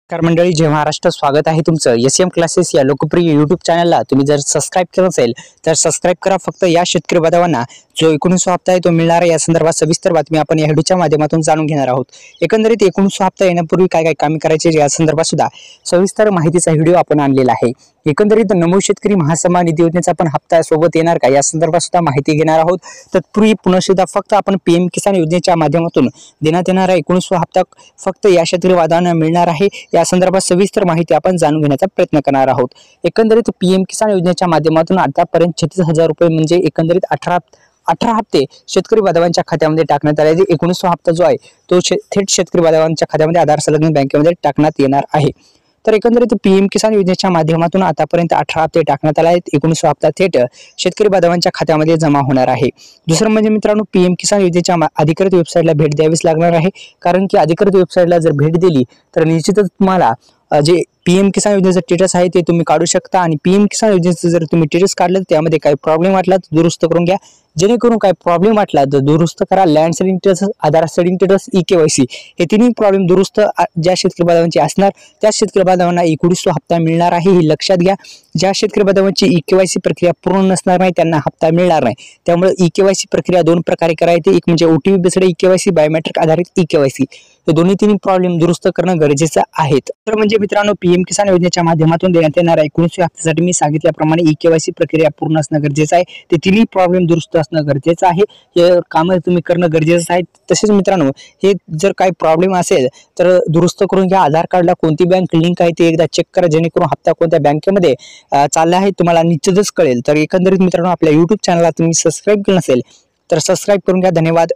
नमस्कार मंडळी, जय महाराष्ट्र. स्वागत आहे तुमचं एसएम क्लासेस या लोकप्रिय युट्यूब चॅनलला. तुम्ही जर सबस्क्राईब केलं असेल तर सबस्क्राईब करा. फक्त या शेतकरी बांधवांना जो 19 हप्ता आहे तो मिळणार आहे, या संदर्भात सविस्तर बातमी आपण या व्हिडिओच्या माध्यमातून जाणून घेणार आहोत. एकंदरीत 19 हप्ता येण्यापूर्वी काय काय कामे करायचे या संदर्भात सुद्धा सविस्तर माहितीचा व्हिडिओ आपण आणलेला आहे. एकंदरीत नमो शेतकरी महासन्मान निधी योजनेचा पण हप्ता सोबत येणार का या संदर्भात सुद्धा माहिती घेणार आहोत. तत्पूर्वी पुन्हा सुद्धा फक्त आपण पीएम किसान योजनेच्या माध्यमातून देण्यात येणारा 19 हप्ता फक्त या शेतकरी बांधवांना मिळणार आहे, या संदर्भात सविस्तर माहिती आपण जाणून घेण्याचा प्रयत्न करणार आहोत. एकंदरीत पीएम किसान योजनेच्या माध्यमातून आतापर्यंत 36,000 रुपये म्हणजे एकंदरीत 18 हप्ते शेतकरी बांधवांच्या खात्यामध्ये टाकण्यात आले. 19 हप्ता जो आहे तो थेट शेतकरी बांधवांच्या खात्यामध्ये आधार संलग्न बँकेमध्ये टाकण्यात येणार आहे. तर एकंदरीत पीएम किसान योजनेच्या माध्यमातून आतापर्यंत 18 हप्ते टाकण्यात आले आहेत. 19 हप्ता थेट शेतकरी बांधवांच्या खात्यामध्ये जमा होणार आहे. दुसरं म्हणजे मित्रांनो, पीएम किसान योजनेच्या अधिकृत वेबसाईटला भेट द्यावीच लागणार आहे. कारण की अधिकृत वेबसाईटला जर भेट दिली तर निश्चितच तुम्हाला जे पीएम किसान योजनेचं स्टेटस आहे ते तुम्ही काढू शकता. आणि पीएम किसान योजनेचं जर तुम्ही स्टेटस काढलं त्यामध्ये काही प्रॉब्लेम वाटला तर दुरुस्त करून घ्या. जेणेकरून काही प्रॉब्लेम वाटला तर दुरुस्त करा. लँड सेलिंग स्टेटस, आधार सेलिंग स्टेटस, ई-केवायसी हे तिन्ही प्रॉब्लेम दुरुस्त ज्या शेतकरी बांधवांची असणार त्या शेतकरी बांधवांना 19 हप्ता मिळणार आहे, हे लक्षात घ्या. ज्या शेतकरी बांधवांची ई-केवायसी प्रक्रिया पूर्ण नसणार नाही त्यांना हप्ता मिळणार नाही. त्यामुळे ई-केवायसी प्रक्रिया दोन प्रकारे करायची. एक म्हणजे ओटीपी बेस्ड ई-केवायसी, बायोमेट्रिक आधारित ई-केवायसी. हे दोन्ही तिन्ही प्रॉब्लेम दुरुस्त करणं गरजेचं आहे. तर म्हणजे मित्रांनो, पीएम किसान योजनेच्या माध्यमातून देण्यात येणाऱ्या 19 हप्त्यासाठी मी सांगितल्याप्रमाणे ई-केवायसी प्रक्रिया पूर्ण असणं गरजेचं आहे. ते तिन्ही प्रॉब्लेम दुरुस्त असणं गरजेचं आहे. हे काम तुम्ही करणं गरजेचं आहे. तसेच मित्रांनो, हे जर काही प्रॉब्लेम असेल तर दुरुस्त करून घ्या. आधार कार्डला कोणती बँक लिंक आहे ते एकदा चेक करा, जेणेकरून हप्ता कोणत्या बँकेमध्ये चालला आहे तुम्हाला निश्चितच कळेल. तर एकंदरीत मित्रांनो, आपल्या युट्यूब चॅनलला तुम्ही सबस्क्राईब केलं नसेल तर सबस्क्राईब करून घ्या. धन्यवाद.